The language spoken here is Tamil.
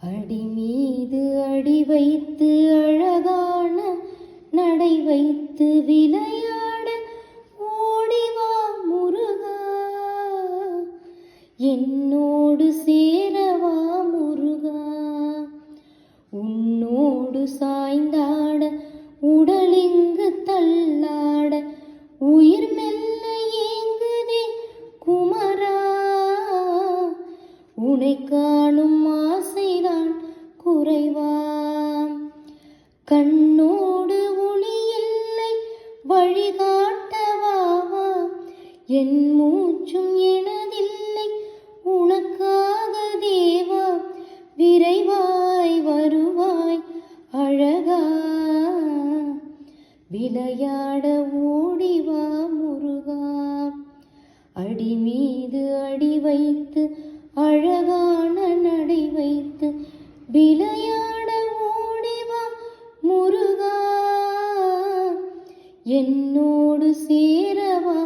அடி மீது அடி வைத்து அழகான நடை வைத்து விளையாட ஓடிவா முருகா, என்னோடு சேரவா முருகா. உன்னோடு சாய்ந்தாட உடலிங்கு தள்ளாட உயிர் மெல்ல ஏங்குதே குமரா. உனை காணும் ஆசைதான் குறைவா. கண்ணோடு ஒளி இல்லை வழிகாட்டவாவா. என் மூச்சும் எனதில்லை உனக்காக தேவா. விரைவாய் வருவாய் அழகா, விளையாட ஓடிவா முருகா. அடி மீது அடி வைத்து அழகான நடை வைத்து விளையாட ஓடிவா முருகா, என்னோடு சேரவா